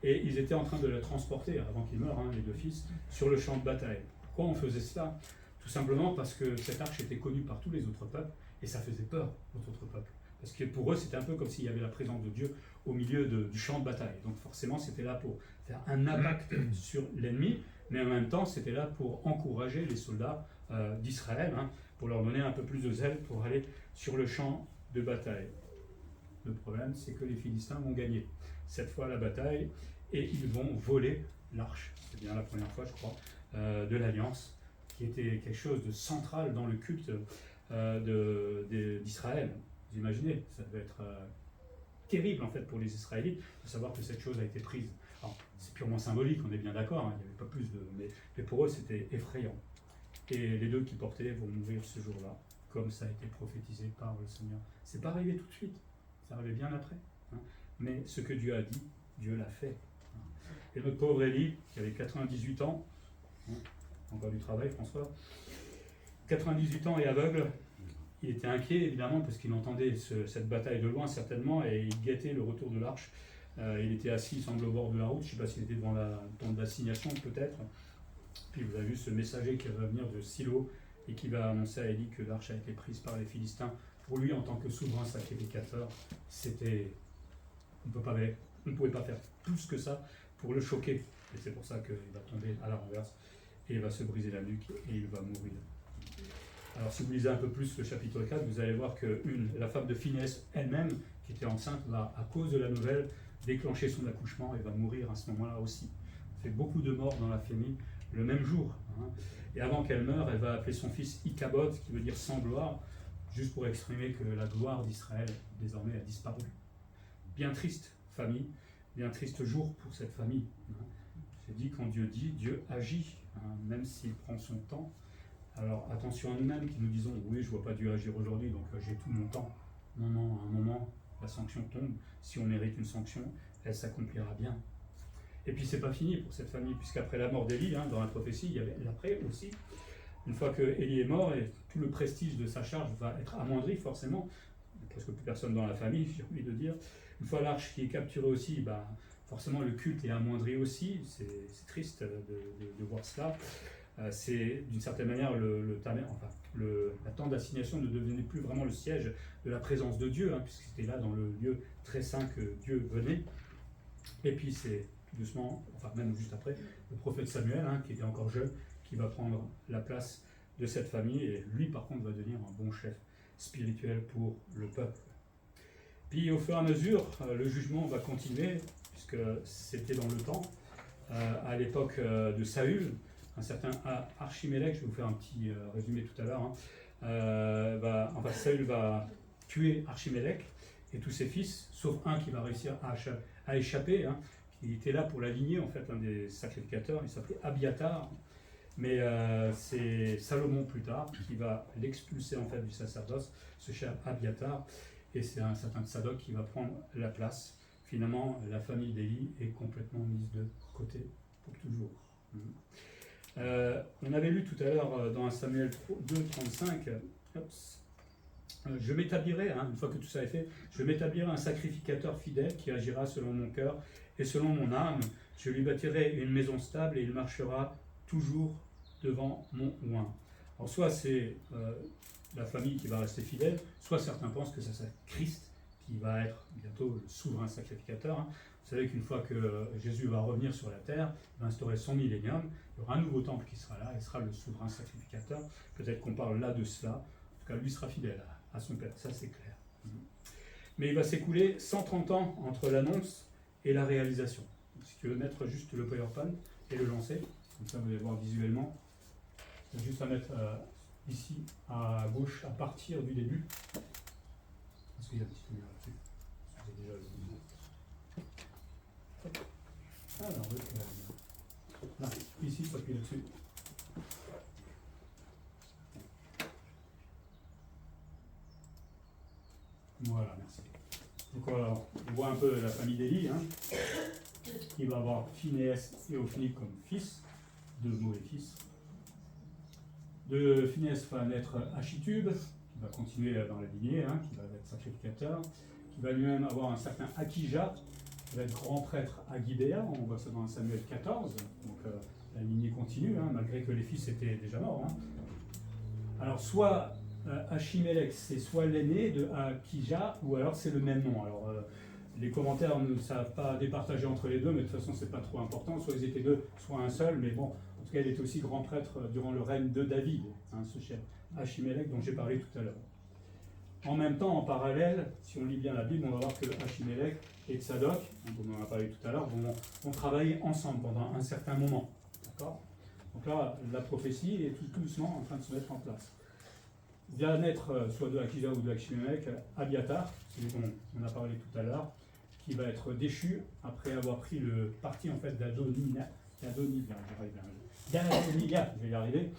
et ils étaient en train de la transporter, avant qu'ils meurent, les deux fils, sur le champ de bataille. Pourquoi on faisait cela? Tout simplement parce que cette arche était connue par tous les autres peuples, et ça faisait peur aux autres peuples. Parce que pour eux, c'était un peu comme s'il y avait la présence de Dieu au milieu du champ de bataille. Donc forcément, c'était là pour faire un impact sur l'ennemi, mais en même temps, c'était là pour encourager les soldats d'Israël, pour leur donner un peu plus de zèle pour aller sur le champ de bataille. Le problème, c'est que les Philistins vont gagner cette fois la bataille, et ils vont voler l'arche. C'est bien la première fois, je crois, de l'Alliance, qui était quelque chose de central dans le culte d'Israël. Vous imaginez, ça devait être terrible en fait pour les Israélites de savoir que cette chose a été prise. Alors, c'est purement symbolique, on est bien d'accord, il n'y avait pas plus de... Mais pour eux, c'était effrayant. Et les deux qui portaient vont mourir ce jour-là, comme ça a été prophétisé par le Seigneur. C'est pas arrivé tout de suite, ça arrivait bien après. Mais ce que Dieu a dit, Dieu l'a fait. Et notre pauvre Élie, qui avait 98 ans, encore du travail, François, 98 ans et aveugle, il était inquiet évidemment parce qu'il entendait cette bataille de loin certainement, et il guettait le retour de l'arche. Il était assis, il semble, au bord de la route, je ne sais pas s'il était devant la tente d'assignation peut-être. Puis vous avez vu ce messager qui va venir de Silo et qui va annoncer à Élie que l'arche a été prise par les Philistins. Pour lui, en tant que souverain sacrificateur, c'était... on ne pouvait pas faire plus que ça pour le choquer. Et c'est pour ça qu'il va tomber à la renverse et il va se briser la nuque et il va mourir. Alors si vous lisez un peu plus le chapitre 4, vous allez voir que la femme de Phinehas elle-même, qui était enceinte, va, à cause de la nouvelle, déclencher son accouchement et va mourir à ce moment-là aussi. Il fait beaucoup de morts dans la famille le même jour. Et avant qu'elle meure, elle va appeler son fils Ichabod, qui veut dire sans gloire, juste pour exprimer que la gloire d'Israël désormais a disparu. Bien triste famille, bien triste jour pour cette famille. J'ai dit, quand Dieu dit, Dieu agit, même s'il prend son temps. Alors attention à nous-mêmes qui nous disons, oui, je ne vois pas Dieu agir aujourd'hui, donc j'ai tout mon temps. Non, à un moment, la sanction tombe. Si on mérite une sanction, elle s'accomplira bien. Et puis c'est pas fini pour cette famille, puisqu'après la mort d'Élie, dans la prophétie, il y avait l'après aussi. Une fois que Élie est mort, et tout le prestige de sa charge va être amoindri forcément, presque plus personne dans la famille, j'ai envie de dire. Une fois l'arche qui est capturée aussi, forcément le culte est amoindri aussi. C'est triste de voir cela. C'est d'une certaine manière la tente d'assignation ne devenait plus vraiment le siège de la présence de Dieu, puisque c'était là dans le lieu très saint que Dieu venait. Et puis c'est tout doucement, même juste après, le prophète Samuel, qui était encore jeune, qui va prendre la place de cette famille, et lui par contre va devenir un bon chef spirituel pour le peuple. Puis au fur et à mesure, le jugement va continuer, puisque c'était dans le temps, à l'époque de Saül, un certain Archimélec, je vais vous faire un petit résumé tout à l'heure, Saül va tuer Archimélec et tous ses fils, sauf un qui va réussir à échapper, qui était là pour la lignée, en fait, un des sacrificateurs, il s'appelait Abiatar, mais c'est Salomon plus tard qui va l'expulser en fait du sacerdoce, ce cher Abiatar, et c'est un certain Tsadok qui va prendre la place. Finalement, la famille d'Élie est complètement mise de côté pour toujours. On avait lu tout à l'heure dans 1 Samuel 2,35, je m'établirai, une fois que tout ça est fait, je m'établirai un sacrificateur fidèle qui agira selon mon cœur et selon mon âme. Je lui bâtirai une maison stable et il marchera toujours devant mon oint. Alors soit c'est la famille qui va rester fidèle, soit certains pensent que c'est Christ qui va être bientôt le souverain sacrificateur. Vous savez qu'une fois que Jésus va revenir sur la terre, il va instaurer son millénium, il y aura un nouveau temple qui sera là, il sera le souverain sacrificateur. Peut-être qu'on parle là de cela. En tout cas, lui sera fidèle à son Père, ça c'est clair. Mais il va s'écouler 130 ans entre l'annonce et la réalisation. Si tu veux mettre juste le PowerPoint et le lancer, comme ça vous allez voir visuellement. C'est juste à mettre ici à gauche à partir du début. Parce qu'il y a un petit lumière là-dessus. J'ai déjà le... Alors, là, ici, il faut appuyer là-dessus. Voilà, merci. Donc on voit un peu la famille d'Élie, qui va avoir Phinéas et Ophni comme fils, deux mauvais fils. De Phinéas va naître Achitub, qui va continuer dans la lignée, qui va être sacrificateur, qui va lui-même avoir un certain Akija, qui va être grand prêtre à Gibéa, on voit ça dans Samuel 14, donc la lignée continue, malgré que les fils étaient déjà morts. Alors soit Achimélec, c'est soit l'aîné de Akija, ou alors c'est le même nom. Alors les commentaires ne savent pas départager entre les deux, mais de toute façon c'est pas trop important, soit ils étaient deux, soit un seul, mais bon, en tout cas il était aussi grand prêtre durant le règne de David, ce cher Achimélec dont j'ai parlé tout à l'heure. En même temps, en parallèle, si on lit bien la Bible, on va voir que Achimélec et Tsadok, comme on en a parlé tout à l'heure, vont travailler ensemble pendant un certain moment. D'accord ? Donc là, la prophétie est tout doucement en train de se mettre en place. Il va naître soit de Akija ou de Achimélec, Abiatar, celui dont on a parlé tout à l'heure, qui va être déchu après avoir pris le parti en fait d'Adoniya, je vais y arriver,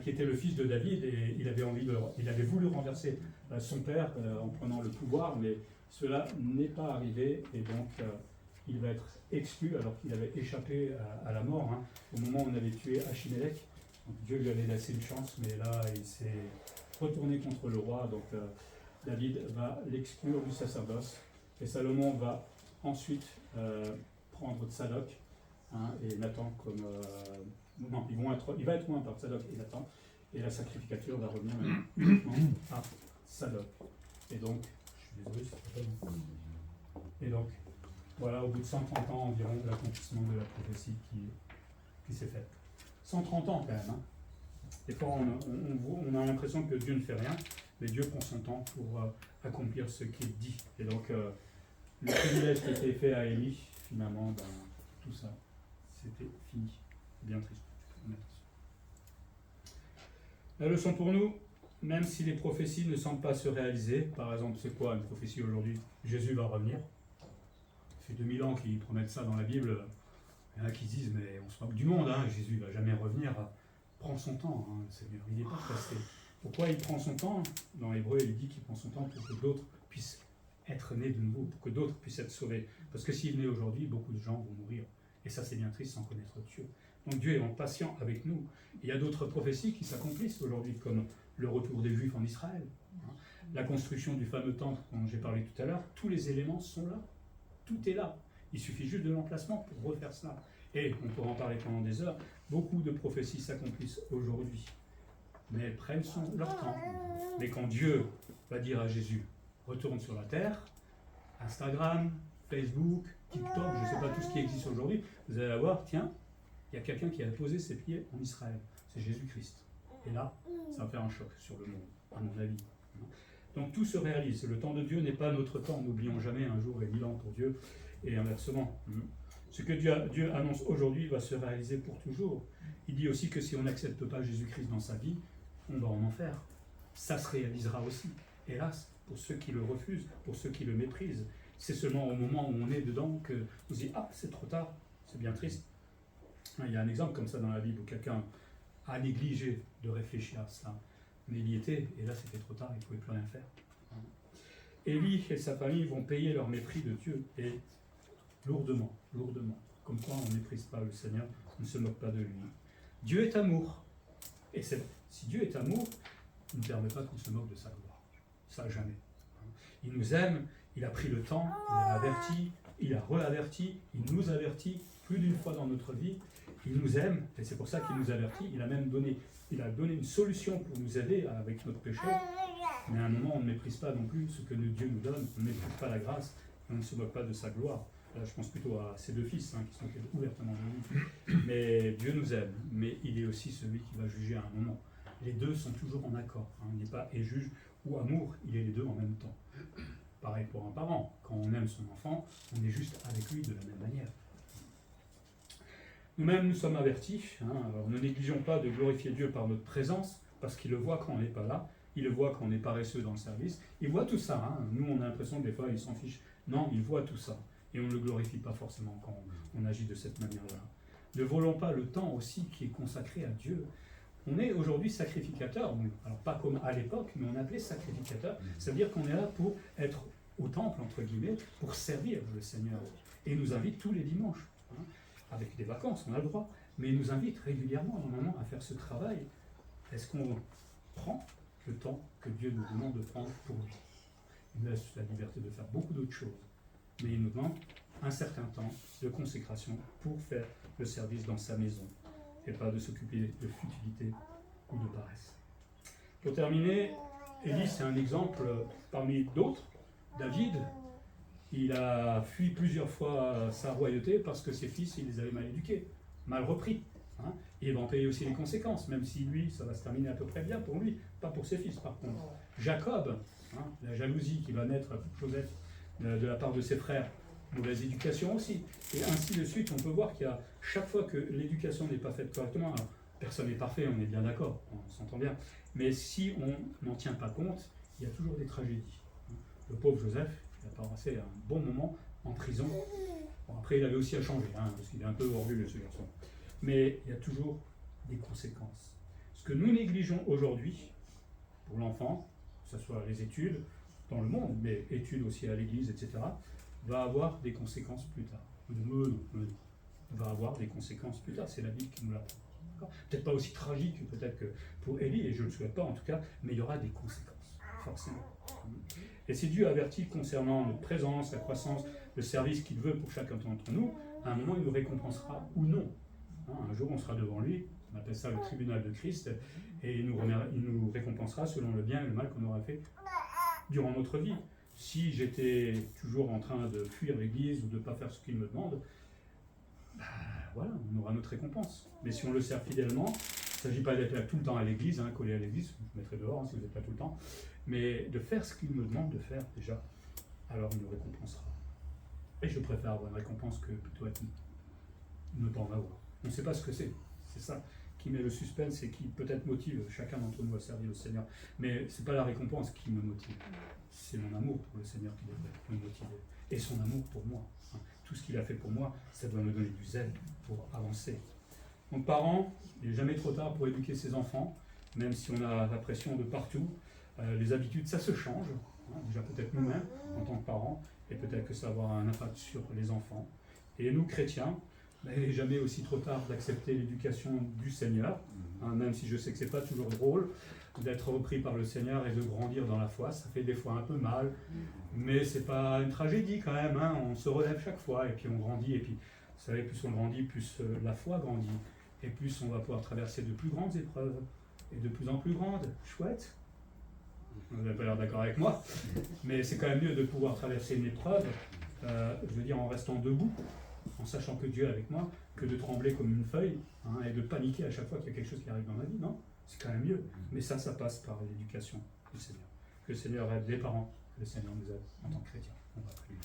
qui était le fils de David, et il avait voulu renverser son père en prenant le pouvoir, mais cela n'est pas arrivé, et donc il va être exclu alors qu'il avait échappé à la mort au moment où on avait tué Achimélec. Donc Dieu lui avait laissé une chance, mais là il s'est retourné contre le roi, donc David va l'exclure du sacerdoce, et Salomon va ensuite prendre Tsadok et Nathan comme... non, il va être moins par Tsadok et Nathan, et la sacrificature va revenir uniquement à Tsadok. Et donc, je suis désolé, c'est pas bon. Et donc, voilà, au bout de 130 ans environ, l'accomplissement de la prophétie qui s'est faite. 130 ans quand même. Des fois, on a l'impression que Dieu ne fait rien, mais Dieu prend son temps pour accomplir ce qui est dit. Et donc, le privilège qui était fait à Élie, finalement, ben, tout ça, c'était fini. C'est bien triste. La leçon pour nous, même si les prophéties ne semblent pas se réaliser, par exemple, c'est quoi une prophétie aujourd'hui? Jésus va revenir. Ça fait 2000 ans qu'ils promettent ça dans la Bible. Il y en a qui disent, mais on se moque du monde, hein, Jésus ne va jamais revenir. Prends son temps, hein, le Seigneur, il n'est pas pressé. Pourquoi il prend son temps? Dans l'hébreu, il dit qu'il prend son temps pour que d'autres puissent être nés de nouveau, pour que d'autres puissent être sauvés. Parce que s'il naît aujourd'hui, beaucoup de gens vont mourir. Et ça, c'est bien triste sans connaître Dieu. Donc Dieu est patient avec nous. Il y a d'autres prophéties qui s'accomplissent aujourd'hui, comme le retour des Juifs en Israël, la construction du fameux temple dont j'ai parlé tout à l'heure. Tous les éléments sont là. Tout est là. Il suffit juste de l'emplacement pour refaire cela. Et on pourra en parler pendant des heures. Beaucoup de prophéties s'accomplissent aujourd'hui. Mais elles prennent leur temps. Mais quand Dieu va dire à Jésus, retourne sur la terre, Instagram, Facebook, TikTok, je ne sais pas tout ce qui existe aujourd'hui, vous allez voir, tiens, il y a quelqu'un qui a posé ses pieds en Israël. C'est Jésus-Christ. Et là, ça va faire un choc sur le monde, à mon avis. Donc tout se réalise. Le temps de Dieu n'est pas notre temps. N'oublions jamais, un jour est 1000 ans pour Dieu, et inversement. Ce que Dieu annonce aujourd'hui va se réaliser pour toujours. Il dit aussi que si on n'accepte pas Jésus-Christ dans sa vie, on va en enfer. Ça se réalisera aussi. Hélas, pour ceux qui le refusent, pour ceux qui le méprisent. C'est seulement au moment où on est dedans que on se dit « Ah, c'est trop tard, c'est bien triste ». Il y a un exemple comme ça dans la Bible où quelqu'un a négligé de réfléchir à cela. Mais il y était, et là c'était trop tard, il ne pouvait plus rien faire. Élie et sa famille vont payer leur mépris de Dieu, et lourdement, lourdement. Comme quoi on ne méprise pas le Seigneur, on ne se moque pas de lui. Dieu est amour. Et c'est vrai, si Dieu est amour, il ne permet pas qu'on se moque de sa gloire. Ça, jamais. Il nous aime, il a pris le temps, il a averti, il a re-averti, il nous avertit plus d'une fois dans notre vie. Il nous aime, et c'est pour ça qu'il nous avertit. Il a même donné une solution pour nous aider avec notre péché. Mais à un moment, on ne méprise pas non plus ce que Dieu nous donne. On ne méprise pas la grâce, on ne se moque pas de sa gloire. Là, je pense plutôt à ses deux fils, qui sont ouvertement de lui. Mais Dieu nous aime, mais il est aussi celui qui va juger à un moment. Les deux sont toujours en accord. Il n'est pas et juge ou amour, il est les deux en même temps. Pareil pour un parent. Quand on aime son enfant, on est juste avec lui de la même manière. Nous-mêmes, nous sommes avertis. Alors ne négligeons pas de glorifier Dieu par notre présence, parce qu'il le voit quand on n'est pas là. Il le voit quand on est paresseux dans le service. Il voit tout ça. Nous, on a l'impression que des fois, il s'en fiche. Non, il voit tout ça. Et on ne le glorifie pas forcément quand on agit de cette manière-là. Ne volons pas le temps aussi qui est consacré à Dieu. On est aujourd'hui sacrificateur, alors pas comme à l'époque, mais on est appelé sacrificateur. C'est-à-dire qu'on est là pour être au temple, entre guillemets, pour servir le Seigneur. Et il nous invite tous les dimanches. Avec des vacances, on a le droit. Mais il nous invite régulièrement, normalement, à faire ce travail. Est-ce qu'on prend le temps que Dieu nous demande de prendre pour lui? Il nous laisse la liberté de faire beaucoup d'autres choses. Mais il nous demande un certain temps de consécration pour faire le service dans sa maison et pas de s'occuper de futilité ou de paresse. Pour terminer, Élie, c'est un exemple parmi d'autres. David, il a fui plusieurs fois sa royauté parce que ses fils, il les avait mal éduqués, mal repris. Et il va en payer aussi les conséquences, même si lui, ça va se terminer à peu près bien pour lui, pas pour ses fils par contre. Jacob, la jalousie qui va naître à Joseph de la part de ses frères, mauvaise éducation aussi. Et ainsi de suite, on peut voir qu'il y a chaque fois que l'éducation n'est pas faite correctement, alors, personne n'est parfait, on est bien d'accord, on s'entend bien, mais si on n'en tient pas compte, il y a toujours des tragédies. Le pauvre Joseph, il a passé un bon moment en prison. Bon, après, il avait aussi à changer, parce qu'il est un peu orgueilleux ce garçon. Mais il y a toujours des conséquences. Ce que nous négligeons aujourd'hui, pour l'enfant, que ce soit les études dans le monde, mais études aussi à l'église, etc., va avoir des conséquences plus tard. Va avoir des conséquences plus tard, c'est la Bible qui nous l'apprend. Peut-être pas aussi tragique peut-être que pour Élie, et je ne le souhaite pas en tout cas, mais il y aura des conséquences, forcément. Et si Dieu avertit concernant notre présence, la croissance, le service qu'il veut pour chacun d'entre nous, à un moment il nous récompensera ou non. Un jour on sera devant lui, on appelle ça le tribunal de Christ, et il nous récompensera selon le bien et le mal qu'on aura fait durant notre vie. Si j'étais toujours en train de fuir l'église ou de ne pas faire ce qu'il me demande, voilà, on aura notre récompense. Mais si on le sert fidèlement, il ne s'agit pas d'être là tout le temps à l'église, collé à l'église, je vous mettrai dehors si vous n'êtes pas tout le temps, mais de faire ce qu'il me demande de faire déjà, alors il nous récompensera. Et je préfère avoir une récompense que plutôt ne pas en avoir. On ne sait pas ce que c'est. C'est ça qui met le suspense et qui peut-être motive chacun d'entre nous à servir le Seigneur. Mais ce n'est pas la récompense qui me motive. C'est mon amour pour le Seigneur qui devrait me motiver. Et son amour pour moi. Tout ce qu'il a fait pour moi, ça doit me donner du zèle pour avancer. Donc parents, il n'est jamais trop tard pour éduquer ses enfants, même si on a la pression de partout. Les habitudes, ça se change. Déjà peut-être nous-mêmes en tant que parents, et peut-être que ça va avoir un impact sur les enfants. Et nous, chrétiens, il n'est jamais aussi trop tard d'accepter l'éducation du Seigneur, même si je sais que ce n'est pas toujours drôle d'être repris par le Seigneur et de grandir dans la foi. Ça fait des fois un peu mal, mais ce n'est pas une tragédie quand même. On se relève chaque fois et puis on grandit. Et puis, vous savez, plus on grandit, plus la foi grandit. Et plus on va pouvoir traverser de plus grandes épreuves et de plus en plus grandes. Chouette. Vous n'avez pas l'air d'accord avec moi, mais c'est quand même mieux de pouvoir traverser une épreuve, je veux dire en restant debout, en sachant que Dieu est avec moi, que de trembler comme une feuille et de paniquer à chaque fois qu'il y a quelque chose qui arrive dans ma vie, non? C'est quand même mieux. Mais ça passe par l'éducation du Seigneur. Que le Seigneur aide les parents, que le Seigneur nous aide en tant que chrétiens. On va prier.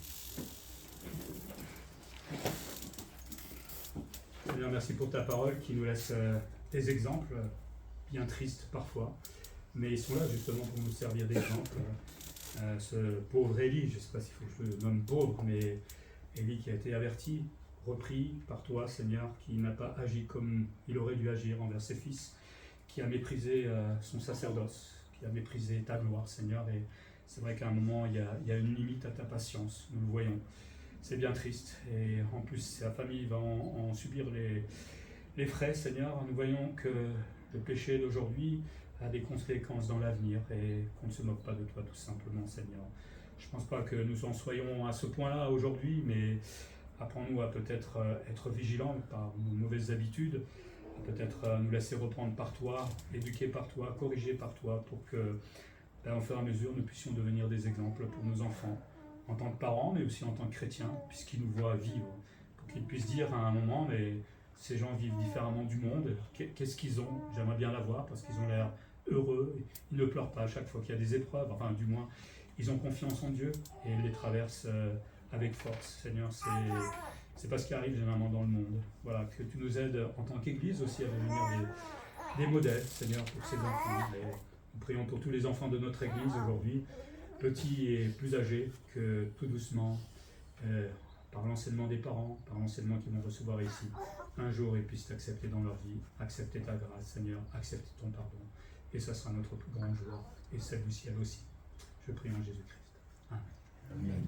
Seigneur, merci pour ta parole qui nous laisse des exemples, bien tristes parfois. Mais ils sont là justement pour nous servir d'exemple. Ce pauvre Élie, je ne sais pas s'il faut que je le nomme pauvre, mais Élie qui a été averti, repris par toi, Seigneur, qui n'a pas agi comme il aurait dû agir envers ses fils, qui a méprisé son sacerdoce, qui a méprisé ta gloire, Seigneur. Et c'est vrai qu'à un moment, il y a une limite à ta patience, nous le voyons. C'est bien triste. Et en plus, sa famille va en subir les frais, Seigneur. Nous voyons que le péché d'aujourd'hui a des conséquences dans l'avenir et qu'on ne se moque pas de toi tout simplement, Seigneur. Je ne pense pas que nous en soyons à ce point-là aujourd'hui, mais apprends-nous à peut-être être vigilants par nos mauvaises habitudes, à peut-être nous laisser reprendre par toi, éduquer par toi, corriger par toi, pour que, au fur et à mesure, nous puissions devenir des exemples pour nos enfants, en tant que parents, mais aussi en tant que chrétiens, puisqu'ils nous voient vivre, pour qu'ils puissent dire à un moment, mais ces gens vivent différemment du monde, qu'est-ce qu'ils ont? J'aimerais bien l'avoir, parce qu'ils ont l'air heureux, ils ne pleurent pas à chaque fois qu'il y a des épreuves, enfin du moins ils ont confiance en Dieu et ils les traversent avec force. Seigneur, c'est pas ce qui arrive généralement dans le monde. Voilà, que tu nous aides en tant qu'Église aussi à devenir des modèles, Seigneur, pour ces enfants. Et nous prions pour tous les enfants de notre Église aujourd'hui, petits et plus âgés, que tout doucement, par l'enseignement des parents, par l'enseignement qu'ils vont recevoir ici, un jour ils puissent t'accepter dans leur vie, accepter ta grâce, Seigneur, accepter ton pardon. Et ça sera notre plus grande joie, et celle du ciel aussi. Je prie en Jésus-Christ. Amen. Amen.